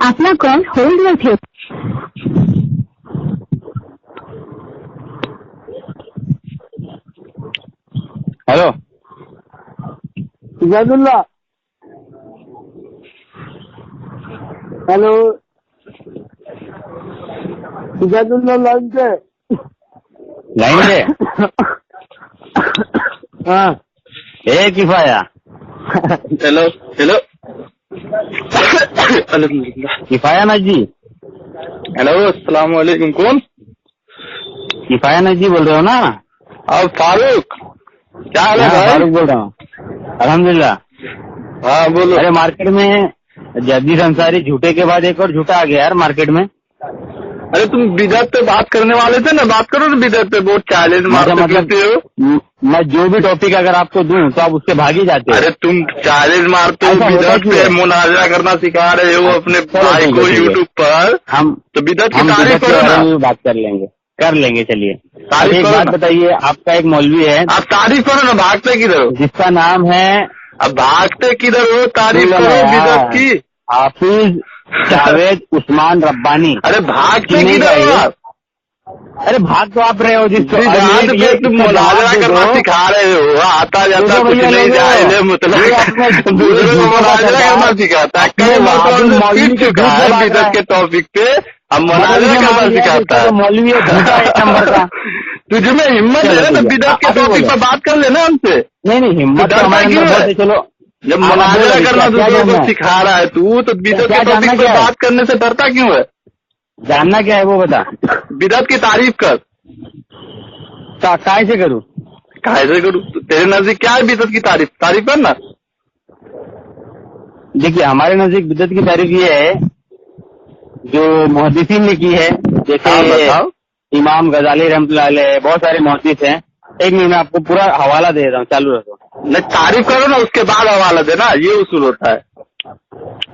आपला कॉल होल्डवर ठेव. Hello Ijazullah. Hello Ijazullah line पे. लाइन पे. हाँ. किफाया. हेलो हेलो किफाया नजी. हेलो अस्सलाम वालेकुम. कौन? किफाया नजी बोल रहे हो ना? आप फारूक? क्या हाल है हाँ, भाई? फारूक बोल रहा हूँ. अल्हम्दुलिल्लाह. हाँ बोलो. अरे मार्केट में जगदीश अंसारी झूठे के बाद एक और झूठा आ गया यार मार्केट में. अरे तुम बिदअत पे बात करने वाले थे ना, बात करो ना बिदअत पे. बहुत चैलेंज मारते फिरते हो. मैं जो भी टॉपिक अगर आपको दूं तो आप उससे भागी जाते हो. अरे तुम चैलेंज मारते हो, ऐसा होता बिदअत क्यों पे है? मुनाजरा करना सिखा रहे हो अपने चलो भाई ठीक को है, ठीक है. यूट्यूब पर. हम तो बिदअत की हम तारीफ बिदअत के करो बारे ना. में भी बात कर लेंगे चलिए. तारीफ एक करो बात ना. बताइए, आपका एक मौलवी है आप तारीफ करो ना. भागते किधर हो? जिसका नाम है, अब भागते किधर हो? तारीफ सुन लो करो ना बिदअत यार, की. हाफिज जावेद उस्मान रब्बानी. अरे भागते चेन्नई का किधर हो ये. आप? अरे भाग तो आप रहे हो जिसको बिदअत पे तुम मुनाजरा करना सिखा रहे हो. आता जाता कुछ नहीं जाए मतलब दूसरे को मुनाजरा करना सिखाता है. कई मरतबा से पीट चुका है बिदअत के टॉपिक पे. अब मुनाजरा करना सिखाता है. मौलवी है झूठा एक नंबर का. तुझमें हिम्मत है तो बिदअत के टॉपिक पर बात कर लेना हमसे. नहीं हिम्मत तो हमारे अंदर बहुत है. चलो जब मुनाजरा करना दूसरों को सिखा रहा है तू, तो बिदअत क्या के टॉपिक जानना पर क्या है? बात करने से डरता क्यों है? जानना क्या है वो बता. बिदअत की तारीफ कर. काय से करूँ? कैसे करूँ? तेरे नजदीक क्या है बिदअत की तारीफ? तारीफ कर ना. देखिए हमारे नजदीक बिदअत की तारीफ ये है जो मुहद्दिसीन ने की है. हाँ, जैसे बताओ. इमाम गजाली रहमतुल्लाह अलैह, बहुत सारे मुहद्दिस हैं. एक मिनट में आपको पूरा हवाला दे रहा हूँ, चालू रखो. नहीं तारीफ करो ना, उसके बाद हवाला देना. ये उसूल होता है.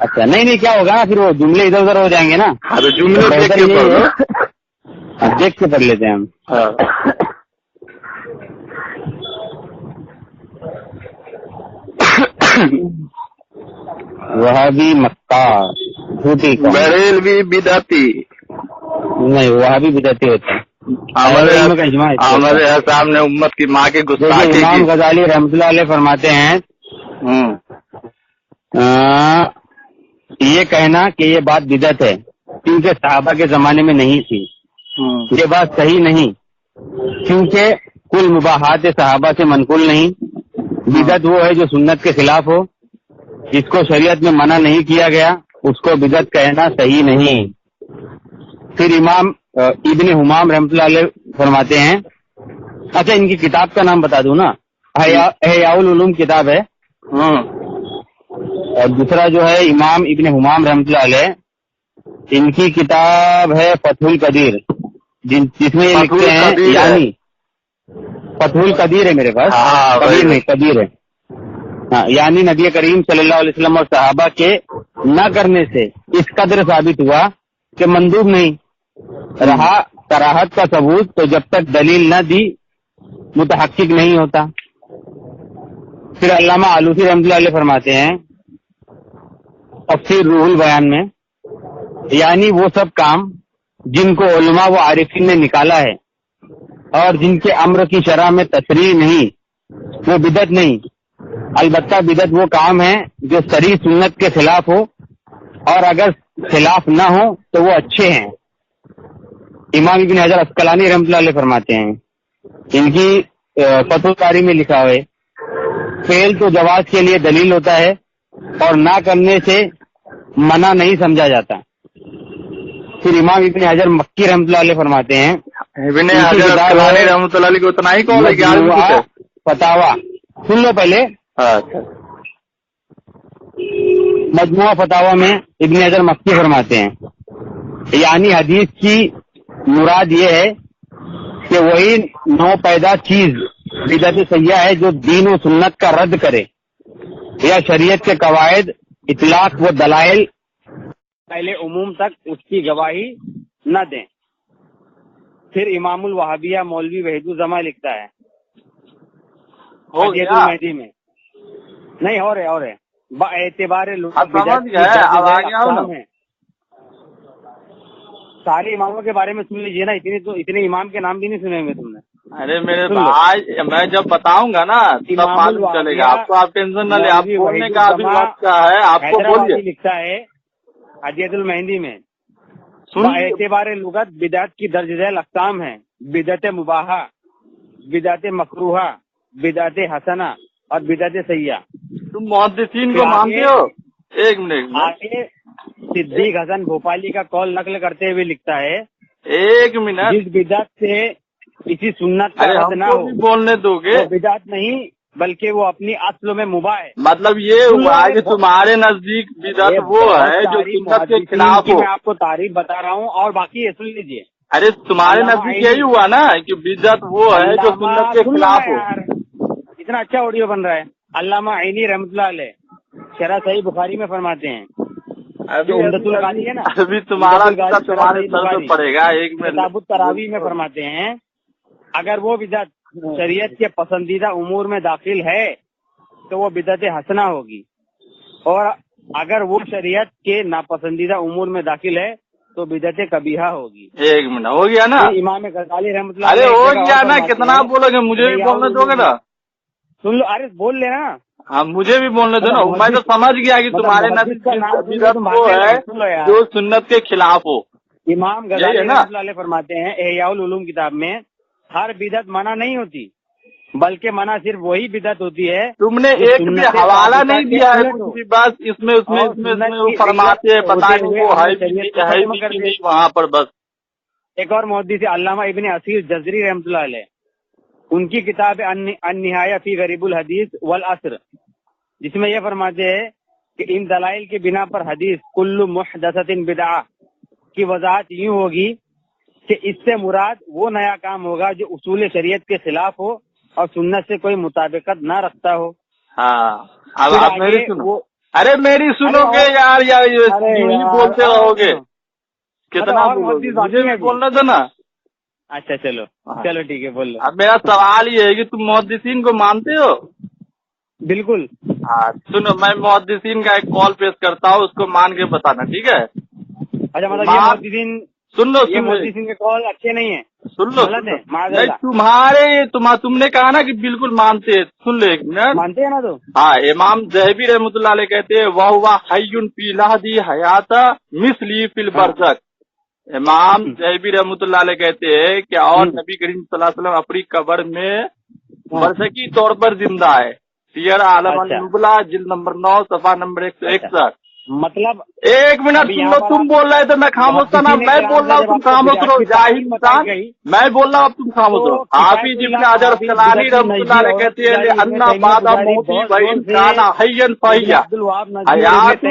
अच्छा नहीं क्या होगा ना, फिर वो जुमले इधर उधर हो जाएंगे ना. हाँ तो जुमले देख के पढ़ो. देख के पढ़ लेते हैं हम. हाँ. वहाबी मक्का झूठी कौम. बरेलवी बिदअती. नहीं वहाबी बिदअती होता है. हमारे का इजमा है. हमारे यहाँ सामने उम्मत की माँ के गुस्ताखी देखिए, इमाम की. गजाली रहमतुल्लाह अलैह फरमाते हैं ये कहना कि ये बात बिदअत है क्योंकि सहाबा के जमाने में नहीं थी. ये बात सही नहीं क्योंकि कुल मुबाहात सहाबा से मनकुल नहीं. बिदअत वो है जो सुन्नत के खिलाफ हो. जिसको शरीयत में मना नहीं किया गया उसको बिदअत कहना सही नहीं. फिर इमाम इब्ने हुमाम रहमतुल्लाह अलैह फरमाते हैं. अच्छा इनकी किताब का नाम बता दूं ना, एहयाउल उलूम किताब है. और दूसरा जो है इमाम इब्ने हुमाम रहमतुल्लाह अलैह, इनकी किताब है फतहुल कदीर, जिसमें ये लिखते हैं यानी फतहुल कदीर है मेरे पास. कबीर नहीं कदीर है. हाँ, यानी नबी करीम सल्लल्लाहु अलैहि वसल्लम और सहाबा के न करने से इस कदर साबित हुआ कि मंदूब नहीं रहा. कराहत का सबूत तो जब तक दलील न दी मुतहक्किक नहीं होता. फिर अल्लामा आलूसी रहमतुल्लाह अलैह फरमाते हैं तफसीर रूहुल बयान में, यानी वो सब काम जिनको उलमा व आरिफीन ने निकाला है और जिनके अम्र की शरह में तशरीह नहीं, वो बिदअत नहीं. अलबत्ता बिदअत वो काम है जो सरी सुन्नत के खिलाफ हो और अगर खिलाफ न हो तो वो अच्छे हैं. इमाम इब्न हजर अस्कलानी रहमतुल्लाह अलैह फरमाते हैं, इनकी फतहुल बारी में लिखा है फेल तो जवाज के लिए दलील होता है और ना करने से मना नहीं समझा जाता. फिर इमाम इब्न हजर मक्की रहमतुल्लाह अलैह फरमाते हैं, इब्न हजर अस्कलानी रहमतुल्लाह अलैह को उतना ही कॉल है कि आगे कुछ है? फतावा सुन लो पहले. अच्छा. मजमुआ फतावा में इब्न हजर मक्की फरमाते हैं यानी हदीस की मुराद ये है कि वही नौ पैदा चीज बिदअत सय्या है जो दीन व सुन्नत का रद्द करे या शरीयत के कवायद इतलाक व दलाइल पहले उमूम तक उसकी गवाही न दें. फिर इमामुल वहाबिया मौलवी वहीदुज़्ज़मा लिखता है मेहदी में नहीं और है एतबार अब समझ गए. अब आगे आओ ना. سارے اماموں کے بارے میں سن لیجیے نا، اتنے امام کے نام بھی نہیں سنے ہوئے تم نے. ارے میرے بھائی میں جب بتاؤں گا نا تب معلوم چلے گا آپ کو. آپ ٹینشن نہ لیں، آپ بولنے کا ابھی وقت کا ہے. آپ کو بولیے. لکھتا ہے حدیث المہندی میں، اعتبار لغت بدعت کی درج ذیل اقسام ہیں: بدعت مباحہ، بدعت مکروہہ، بدعت حسنہ اور بدعت سیئہ. تم محدثین کو مانتے ہو؟ ایک منٹ. آگے صدیق حسن بھوپالی کا قول نقل کرتے ہوئے لکھتا ہے، ایک منٹ. جس بدعت سے کسی سنت کا رد نہ ہو بولنے دو گے؟ وہ بدعت نہیں بلکہ وہ اپنی اصل میں مباح ہے. مطلب یہ ہوا کہ تمہارے نزدیک بدعت وہ ہے جو سنت کے خلاف ہو. میں آپ کو تعریف بتا رہا ہوں اور باقی یہ سن لیجیے. ارے تمہارے نزدیک یہی ہوا نا کہ بدعت وہ ہے جو سنت کے خلاف ہو. اتنا اچھا آڈیو بن رہا ہے. علامہ عینی رحمۃ اللہ علیہ شرح صحیح بخاری میں فرماتے ہیں، عمدۃ القاری ہے نا، ابھی تمہارا تمہارے سر پہ پڑے گا. ایک منٹ. کتاب التراویح میں فرماتے ہیں اگر وہ بدعت شریعت کے پسندیدہ امور میں داخل ہے تو وہ بدعت حسنہ ہوگی، اور اگر وہ شریعت کے ناپسندیدہ امور میں داخل ہے تو بدعت قبیحہ ہوگی. ایک منٹ ہو گیا نا امام غزالی رحمۃ اللہ. ارے ہو گیا نا، کتنا بولو گے؟ مجھے بھی بولنے دو گے نا. سن لو. ارے بول لینا. ہاں مجھے بھی بولنے دو نا. میں تو سمجھ گیا کہ تمہارے نزدیک بدعت وہ ہے جو سنت کے خلاف ہو. امام غزالی رحمۃ اللہ علیہ فرماتے ہیں احیاء العلوم کتاب میں، ہر بدعت منع نہیں ہوتی بلکہ منع صرف وہی بدعت ہوتی ہے. تم نے ایک بھی حوالہ نہیں دیا ہے بس اس میں فرماتے ہیں پتہ نہیں وہ ہے وہاں پر. بس ایک اور محدث علامہ ابن اصیر جزری رحمۃ اللہ علیہ، ان کی کتاب النہایہ فی غریب الحدیث والعصر، جس میں یہ فرماتے ہیں کہ ان دلائل کی بنا پر حدیث کل محدثۃ بدعہ کی وضاحت یوں ہوگی کہ اس سے مراد وہ نیا کام ہوگا جو اصول شریعت کے خلاف ہو اور سنت سے کوئی مطابقت نہ رکھتا ہو. ہاں اب آپ میری سنو. ارے میری سنو گے یار یوں بولتے رہو گے. کتنا مجھے بھی بولنا تھا نا. اچھا چلو ٹھیک ہے بول لو. اب میرا سوال یہ ہے کہ تم محدثین کو مانتے ہو؟ بالکل. ہاں سنو، میں محدثین کا ایک کال پیش کرتا ہوں، اس کو مان کے بتانا، ٹھیک ہے؟ اچھا مطلب یہ محدثین سن لو، یہ محدثین کے کال اچھے نہیں ہیں. سن لو تم نے کہا نا کہ بالکل مانتے. سن لو ایک منٹ. مانتے ہیں نا تو. ہاں امام ذہبی رحمۃ اللہ علیہ کہتے ہیں وہ حی فی لحظی حیات مثلی فی البرزخ. امام ذہبی رحمۃ اللہ علیہ کہتے ہیں کہ اور نبی کریم صلی اللہ علیہ وسلم اپنی قبر میں برزخی طور پر زندہ ہے. سیر عالم النبلا جلد نمبر 9 صفحہ نمبر 161. مطلب ایک منٹ سن لو. تم بول رہے تھے میں خاموش تھا نا. میں بول رہا ہوں تم خاموش رہو. جاہل انسان میں بول رہا ہوں اب تم خاموش رہو. حافظ ابن حجر اسقلانی رحمۃ اللہ علیہ کہتے ہیں انا بعد موتی و ان کان حیا فحیا حیات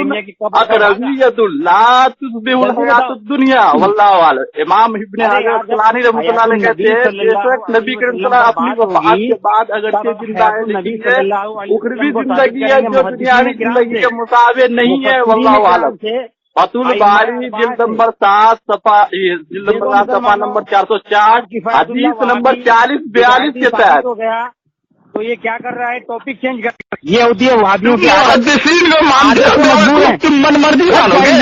اقربیۃ لا تشبہ الحیات الدنیا واللہ اعلم. امام ابن حجر اسقلانی رحمۃ اللہ علیہ کہتے ہیں بے شک نبی کریم صلی اللہ علیہ وسلم اپنی وفات کے بعد اگرچہ زندہ ہے لیکن اخروی زندگی ہے جو دنیاوی زندگی کے مطابق نہیں ہے. واللہ اعلم. فتح الباری جلد نمبر 7 صفحہ نمبر 404 حدیث نمبر 4042 کے تحت. تو یہ کیا کر رہا ہے؟ ٹاپک چینج کر. یہ ہوتی ہے وہابیوں کی تم من مرضی مانو گے.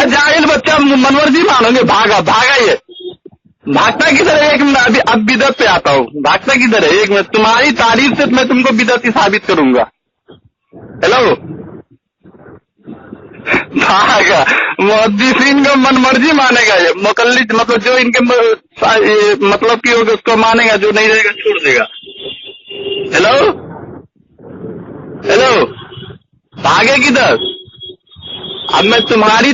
جاہل بچہ من مرضی مانو گے. بھاگا یہ بھاگتا کدھر ہے؟ ایک منٹ اب بدعت پہ آتا ہوں. بھاگتا کدھر ہے؟ ایک منٹ. تمہاری تعریف سے میں تم کو بدعتی ثابت کروں گا. ہیلو بھاگا. محدثین کا من مرضی مانے گا. یہ مقلد مطلب جو ان کے مطلب کی ہوگا اس کو مانے گا، جو نہیں رہے گا چھوڑ دے گا. ہیلو بھاگے کدھر؟ اب میں تمہاری